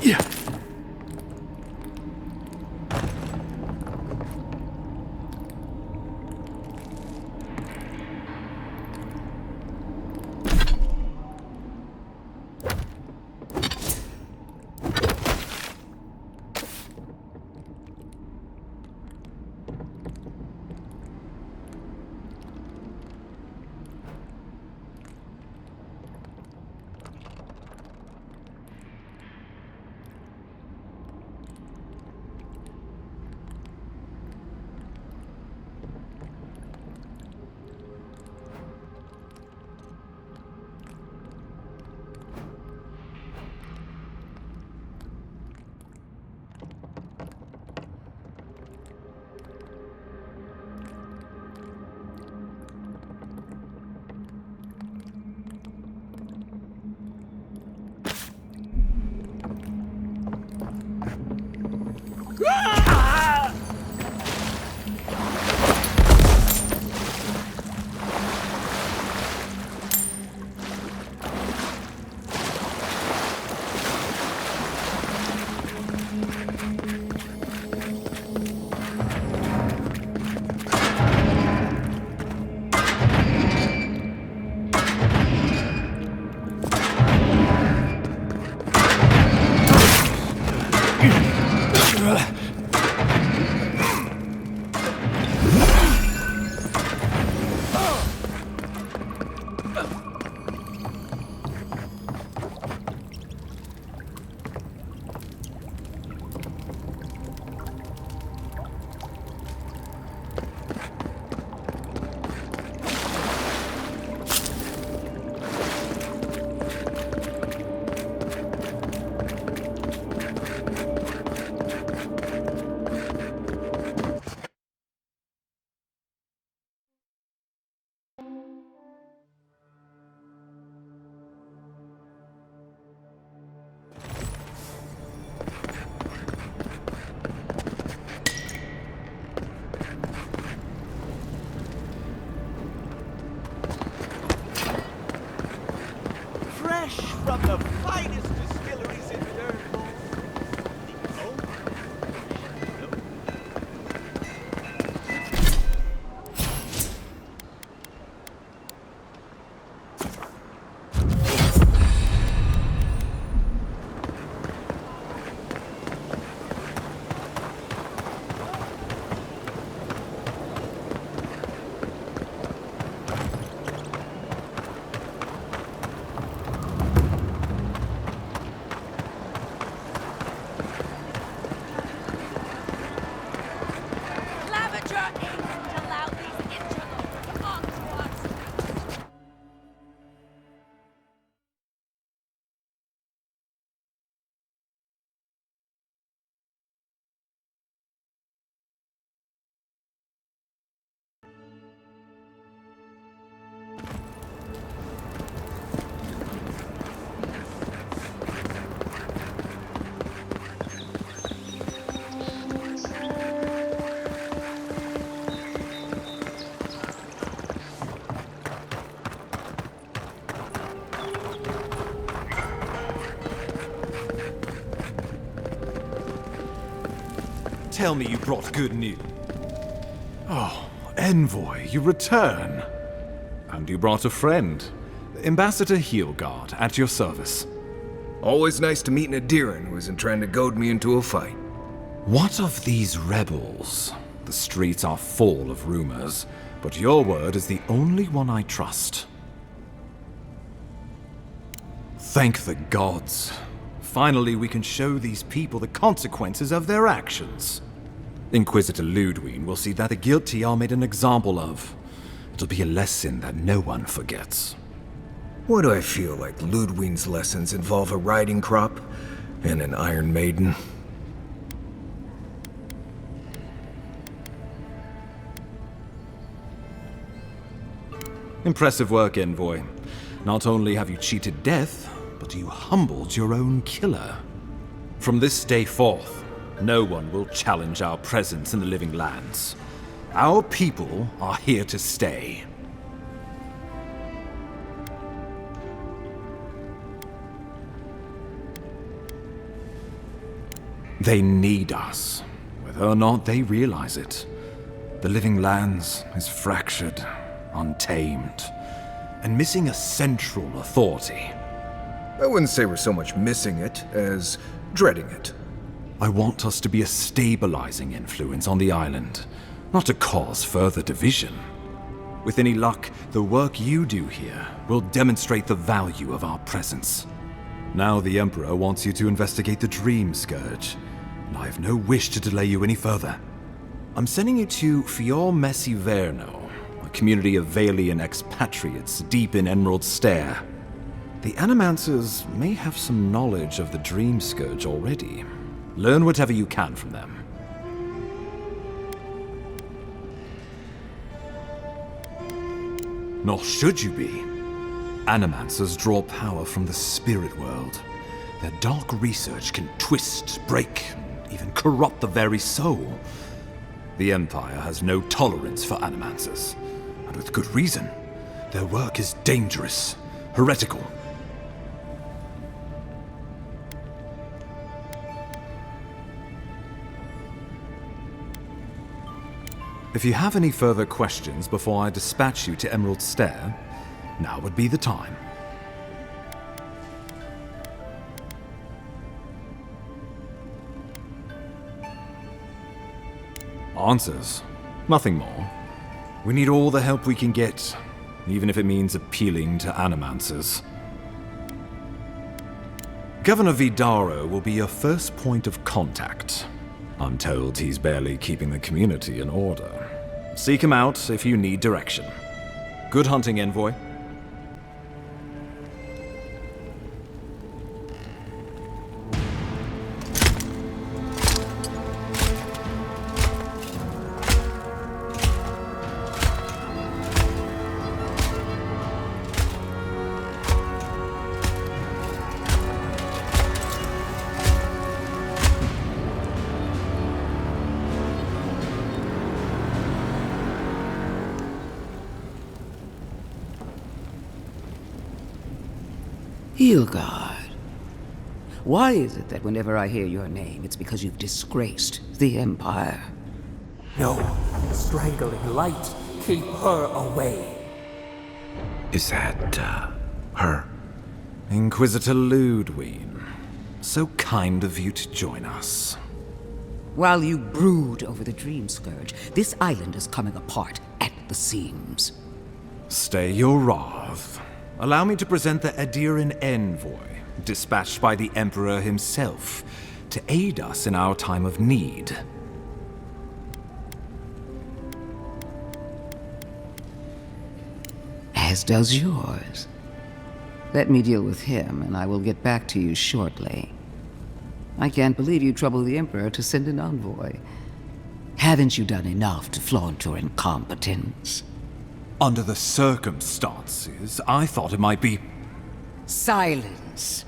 Yeah. Fresh from the finest distilleries in Nerdville. Tell me you brought good news. Oh, Envoy, you return. And you brought a friend. Ambassador Heelguard, at your service. Always nice to meet an Adiran who isn't trying to goad me into a fight. What of these rebels? The streets are full of rumors, but your word is the only one I trust. Thank the gods. Finally, we can show these people the consequences of their actions. Inquisitor Ludwig will see that the guilty are made an example of. It'll be a lesson that no one forgets. Why do I feel like Ludwig's lessons involve a riding crop and an Iron Maiden? Impressive work, Envoy. Not only have you cheated death, but you humbled your own killer. From this day forth, no one will challenge our presence in the living lands. Our people are here to stay. They need us, whether or not they realize it. The Living Lands is fractured, untamed, and missing a central authority. I wouldn't say we're so much missing it as dreading it. I want us to be a stabilizing influence on the island, not to cause further division. With any luck, the work you do here will demonstrate the value of our presence. Now the Emperor wants you to investigate the Dream Scourge, and I have no wish to delay you any further. I'm sending you to Fior Messi Verno, a community of Valian expatriates deep in Emerald Stair. The Animancers may have some knowledge of the Dream Scourge already. Learn whatever you can from them. Nor should you be. Animancers draw power from the spirit world. Their dark research can twist, break, and even corrupt the very soul. The Empire has no tolerance for Animancers, and with good reason. Their work is dangerous, heretical. If you have any further questions before I dispatch you to Emerald Stair, now would be the time. Answers. Nothing more. We need all the help we can get, even if it means appealing to Animancers. Governor Vidaro will be your first point of contact. I'm told he's barely keeping the community in order. Seek him out if you need direction. Good hunting, Envoy. Hilgard. Why is it that whenever I hear your name, it's because you've disgraced the Empire? No, strangling light. Keep her away. Is that, her? Inquisitor Ludwig. So kind of you to join us. While you brood over the Dream Scourge, this island is coming apart at the seams. Stay your wrath. Allow me to present the Adiran Envoy, dispatched by the Emperor himself, to aid us in our time of need. As does yours. Let me deal with him, and I will get back to you shortly. I can't believe you troubled the Emperor to send an envoy. Haven't you done enough to flaunt your incompetence? Under the circumstances, I thought it might be... Silence!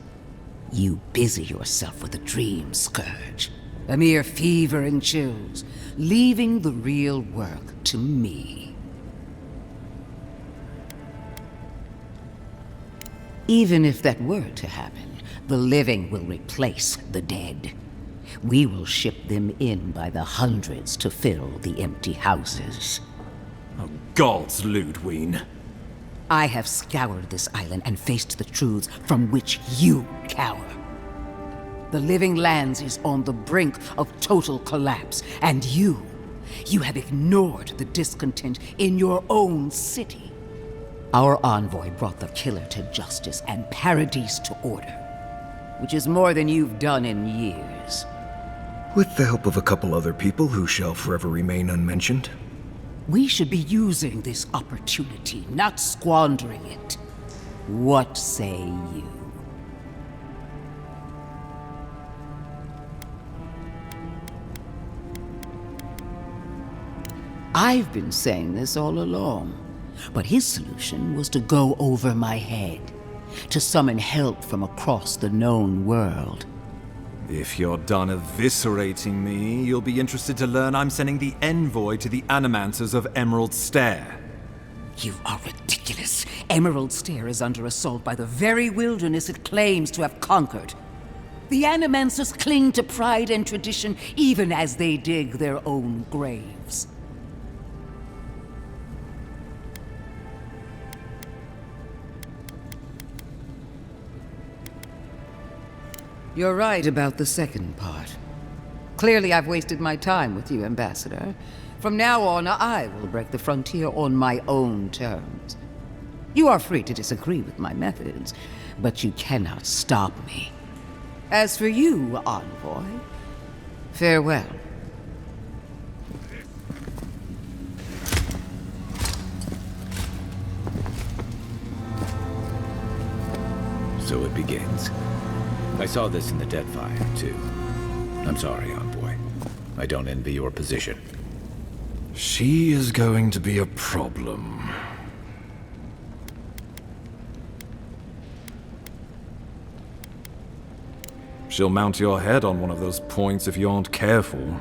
You busy yourself with the Dream Scourge. A mere fever and chills, leaving the real work to me. Even if that were to happen, the living will replace the dead. We will ship them in by the hundreds to fill the empty houses. Oh, gods, Ludwig. I have scoured this island and faced the truths from which you cower. The Living Lands is on the brink of total collapse, and you have ignored the discontent in your own city. Our envoy brought the killer to justice and Paradise to order, which is more than you've done in years. With the help of a couple other people who shall forever remain unmentioned. We should be using this opportunity, not squandering it. What say you? I've been saying this all along, but his solution was to go over my head, to summon help from across the known world. If you're done eviscerating me, you'll be interested to learn I'm sending the envoy to the Animancers of Emerald Stair. You are ridiculous. Emerald Stair is under assault by the very wilderness it claims to have conquered. The Animancers cling to pride and tradition even as they dig their own graves. You're right about the second part. Clearly I've wasted my time with you, Ambassador. From now on, I will break the frontier on my own terms. You are free to disagree with my methods, but you cannot stop me. As for you, Envoy, farewell. So it begins. I saw this in the Deadfire, too. I'm sorry, Envoy. I don't envy your position. She is going to be a problem. She'll mount your head on one of those points if you aren't careful.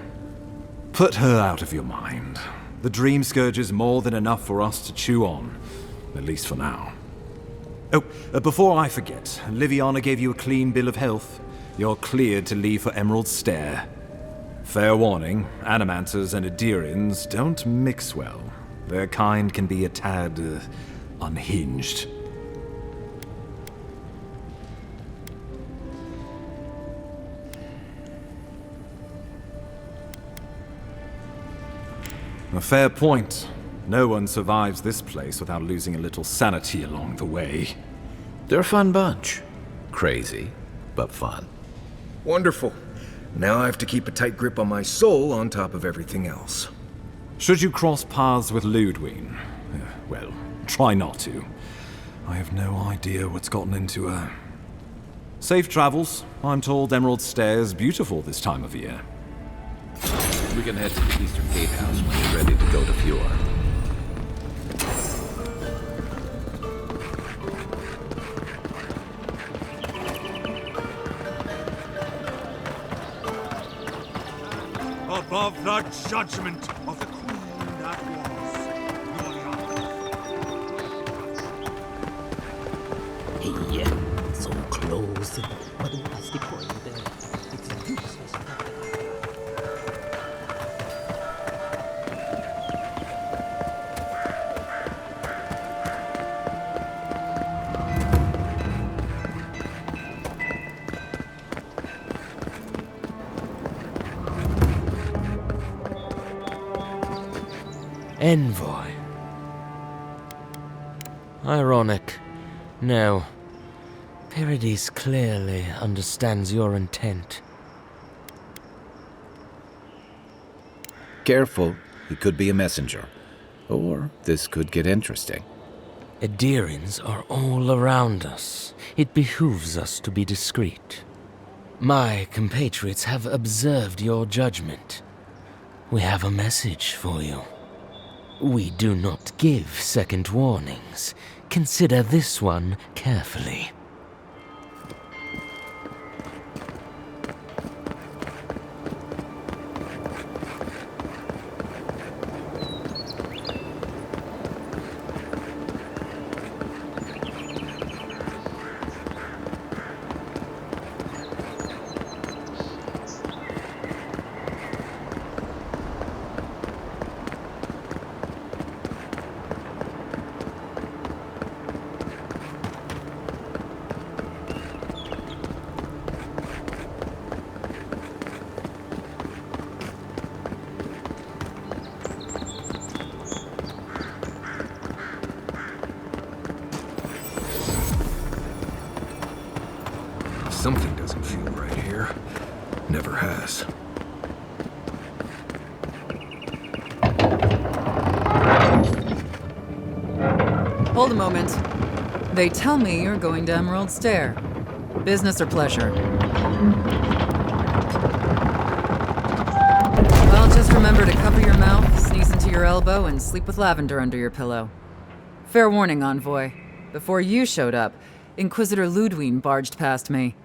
Put her out of your mind. The Dream Scourge is more than enough for us to chew on, at least for now. Oh, before I forget, Liviana gave you a clean bill of health. You're cleared to leave for Emerald Stair. Fair warning, Animancers and Adirians don't mix well. Their kind can be a tad, unhinged. A fair point. No one survives this place without losing a little sanity along the way. They're a fun bunch. Crazy, but fun. Wonderful. Now I have to keep a tight grip on my soul on top of everything else. Should you cross paths with Ludwig, well, try not to. I have no idea what's gotten into her. Safe travels. I'm told Emerald Stair is beautiful this time of year. We can head to the Eastern Gatehouse when you're ready to go to Fjord. Above the judgment of the queen that was, Hey, so close. But what's the point there? It's useless. Envoy. Ironic. No. Paradis clearly understands your intent. Careful, he could be a messenger. Or this could get interesting. Adirians are all around us. It behooves us to be discreet. My compatriots have observed your judgment. We have a message for you. We do not give second warnings. Consider this one carefully. Something doesn't feel right here. Never has. Hold a moment. They tell me you're going to Emerald Stair. Business or pleasure? Well, just remember to cover your mouth, sneeze into your elbow, and sleep with lavender under your pillow. Fair warning, Envoy. Before you showed up, Inquisitor Ludwig barged past me.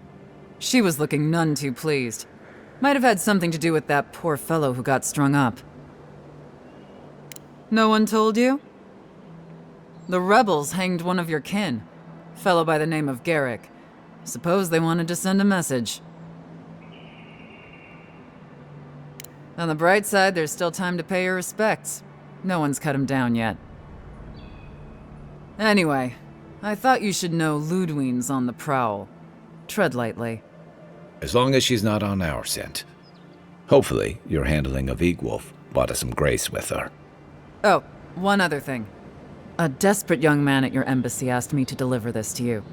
She was looking none too pleased. Might have had something to do with that poor fellow who got strung up. No one told you? The rebels hanged one of your kin, fellow by the name of Garrick. Suppose they wanted to send a message. On the bright side, there's still time to pay your respects. No one's cut him down yet. Anyway, I thought you should know Ludwine's on the prowl. Tread lightly. As long as she's not on our scent. Hopefully, your handling of Egwolf brought us some grace with her. Oh, one other thing. A desperate young man at your embassy asked me to deliver this to you.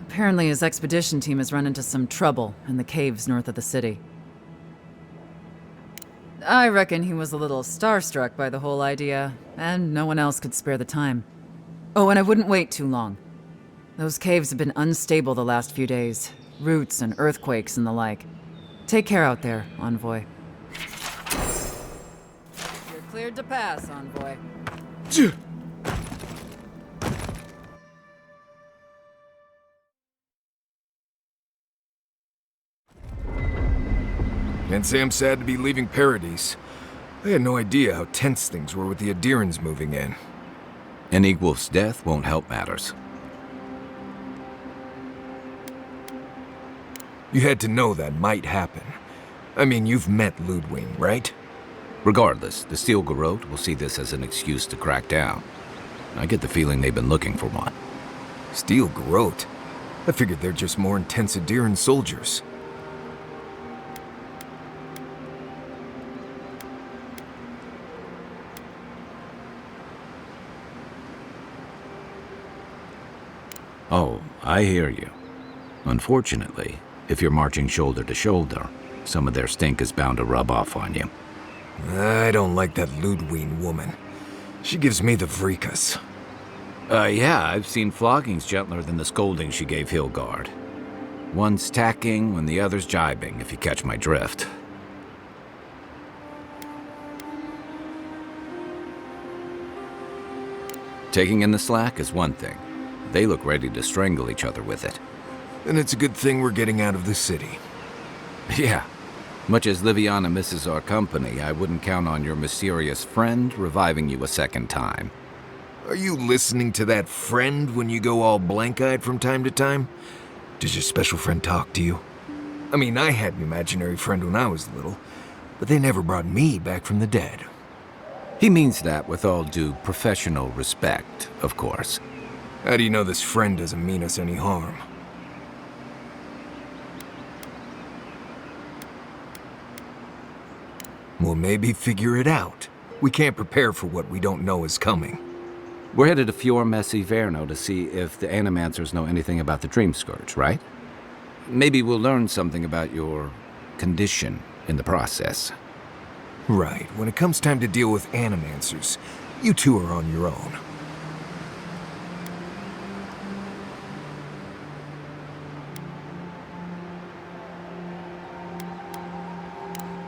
Apparently his expedition team has run into some trouble in the caves north of the city. I reckon he was a little starstruck by the whole idea, and no one else could spare the time. Oh, and I wouldn't wait too long. Those caves have been unstable the last few days. Roots and earthquakes and the like. Take care out there, Envoy. You're cleared to pass, Envoy. Can't say I'm sad to be leaving Paradise. I had no idea how tense things were with the Adirans moving in. And Egwolf's death won't help matters. You had to know that might happen. I mean, you've met Ludwine, right? Regardless, the Steel Garrote will see this as an excuse to crack down. I get the feeling they've been looking for one. Steel Garrote? I figured they're just more intense Adiran soldiers. Oh, I hear you. Unfortunately, if you're marching shoulder to shoulder, some of their stink is bound to rub off on you. I don't like that Ludwine woman. She gives me the vreekas. Yeah, I've seen floggings gentler than the scolding she gave Hilgard. One's tacking when the other's jibing, if you catch my drift. Taking in the slack is one thing. They look ready to strangle each other with it. And it's a good thing we're getting out of the city. Yeah. Much as Liviana misses our company, I wouldn't count on your mysterious friend reviving you a second time. Are you listening to that friend when you go all blank-eyed from time to time? Does your special friend talk to you? I mean, I had an imaginary friend when I was little, but they never brought me back from the dead. He means that with all due professional respect, of course. How do you know this friend doesn't mean us any harm? Well, maybe figure it out. We can't prepare for what we don't know is coming. We're headed to Fjord Messi Verno to see if the Animancers know anything about the Dream Scourge, right? Maybe we'll learn something about your condition in the process. Right. When it comes time to deal with Animancers, you two are on your own.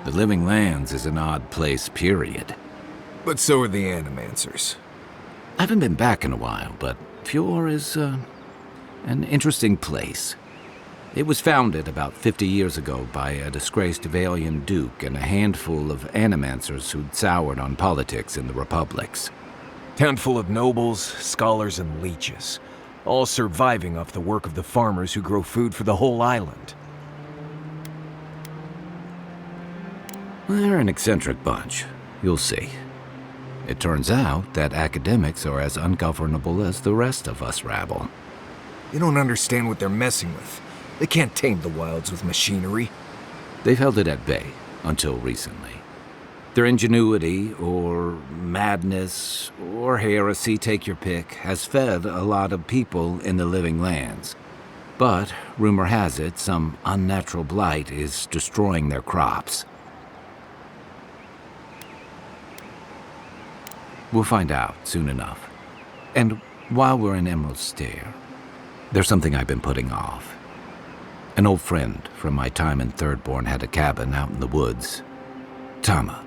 The Living Lands is an odd place, period. But so are the Animancers. I haven't been back in a while, but Fjord is, an interesting place. It was founded about 50 years ago by a disgraced Valian duke and a handful of Animancers who'd soured on politics in the Republics. Town full of nobles, scholars, and leeches, all surviving off the work of the farmers who grow food for the whole island. They're an eccentric bunch. You'll see. It turns out that academics are as ungovernable as the rest of us rabble. You don't understand what they're messing with. They can't tame the wilds with machinery. They've held it at bay, until recently. Their ingenuity, or madness, or heresy, take your pick, has fed a lot of people in the Living Lands. But, rumor has it, some unnatural blight is destroying their crops. We'll find out soon enough. And while we're in Emerald Stair, there's something I've been putting off. An old friend from my time in Thirdborn had a cabin out in the woods. Tama.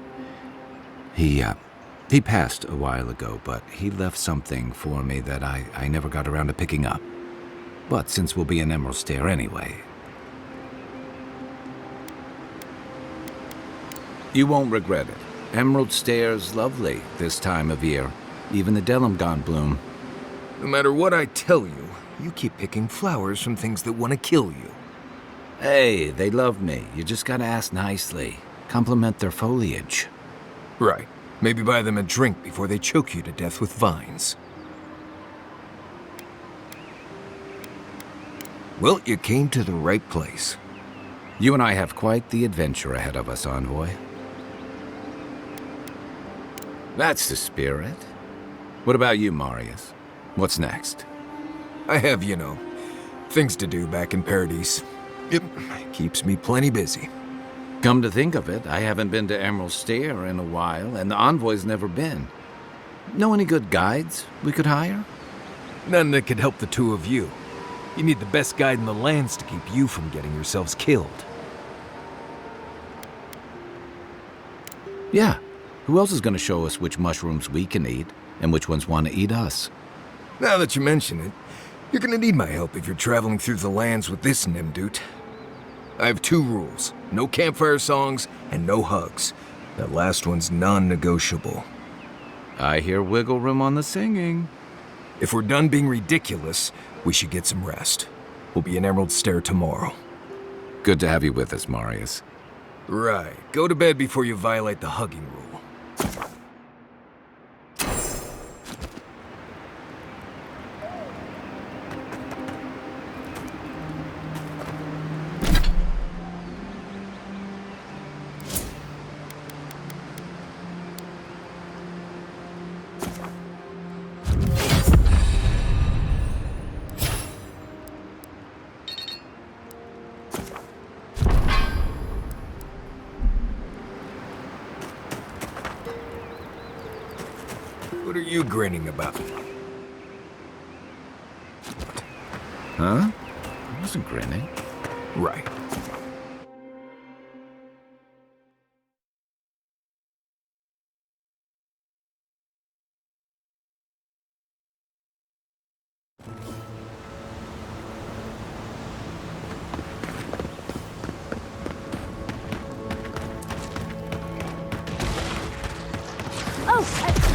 He passed a while ago, but he left something for me that I never got around to picking up. But since we'll be in Emerald Stair anyway... You won't regret it. Emerald Stair's lovely this time of year. Even the Delimgon bloom. No matter what I tell you, you keep picking flowers from things that want to kill you. Hey, they love me. You just gotta ask nicely. complement their foliage. Right. Maybe buy them a drink before they choke you to death with vines. Well, you came to the right place. You and I have quite the adventure ahead of us, Envoy. That's the spirit. What about you, Marius? What's next? I have, things to do back in Paradise. It keeps me plenty busy. Come to think of it, I haven't been to Emerald Stair in a while, and the Envoy's never been. Know any good guides we could hire? None that could help the two of you. You need the best guide in the lands to keep you from getting yourselves killed. Yeah. Who else is going to show us which mushrooms we can eat, and which ones want to eat us? Now that you mention it, you're gonna need my help if you're traveling through the lands with this Nimdut. I have 2 rules. No campfire songs, and no hugs. That last one's non-negotiable. I hear wiggle room on the singing. If we're done being ridiculous, we should get some rest. We'll be in Emerald Stair tomorrow. Good to have you with us, Marius. Right. Go to bed before you violate the hugging rule. What are you grinning about? Huh? I wasn't grinning. Right.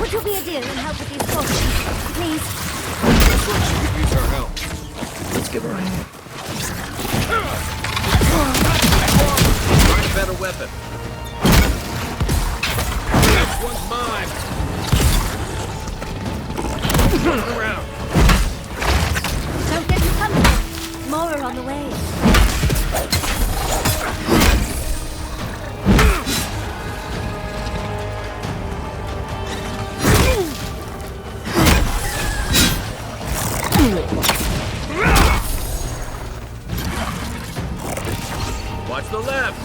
Would you be a dear and help with these forces, please? This one she could use our help. Let's give her a hand. Find a better weapon. This one's mine. Turn around. Don't get too comfortable. More are on the way. Watch the left.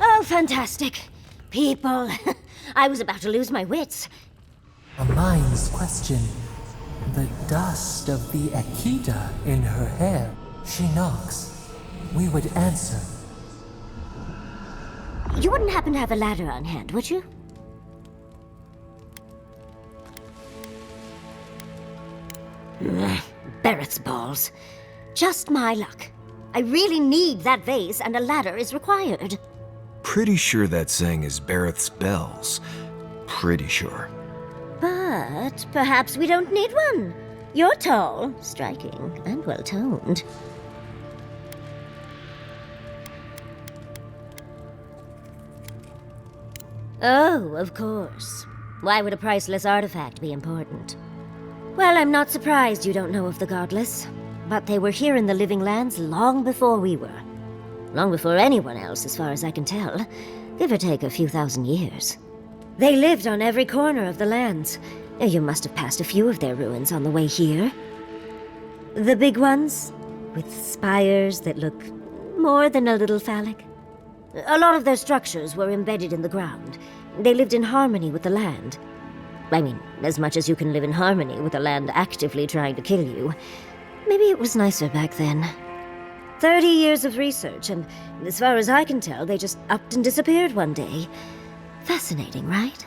Oh, fantastic. People. I was about to lose my wits. A mind's question. The dust of the Akita in her hair. She knocks. We would answer. You wouldn't happen to have a ladder on hand, would you? Barrett's balls. Just my luck. I really need that vase, and a ladder is required. Pretty sure that saying is Barrett's bells. Pretty sure. But perhaps we don't need one. You're tall, striking, and well-toned. Oh, of course. Why would a priceless artifact be important? Well, I'm not surprised you don't know of the Godless. But they were here in the Living Lands long before we were. Long before anyone else, as far as I can tell. Give or take a few thousand years. They lived on every corner of the lands. You must have passed a few of their ruins on the way here. The big ones, with spires that look more than a little phallic. A lot of their structures were embedded in the ground. They lived in harmony with the land. I mean, as much as you can live in harmony with the land actively trying to kill you. Maybe it was nicer back then. 30 years of research, and as far as I can tell, they just upped and disappeared one day. Fascinating, right?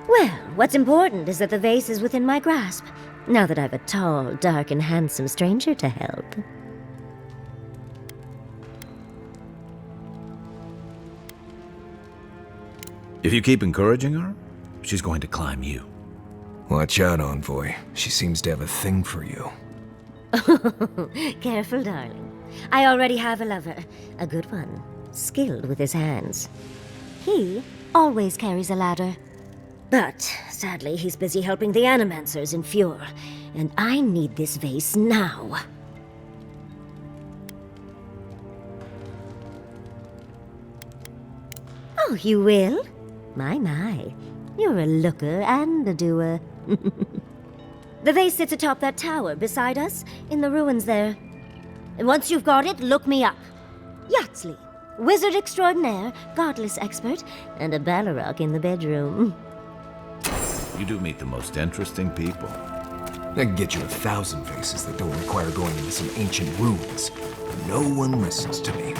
Well, what's important is that the vase is within my grasp, now that I've a tall, dark, and handsome stranger to help. If you keep encouraging her, she's going to climb you. Watch out, Envoy. She seems to have a thing for you. Careful, darling. I already have a lover. A good one. Skilled with his hands. He always carries a ladder. But, sadly, he's busy helping the Animancers in Fjord. And I need this vase now. Oh, you will? My. You're a looker and a doer. The vase sits atop that tower beside us, in the ruins there. And once you've got it, look me up. Yatzli, wizard extraordinaire, godless expert, and a Balrog in the bedroom. You do meet the most interesting people. I can get you 1,000 vases that don't require going into some ancient ruins. But no one listens to me.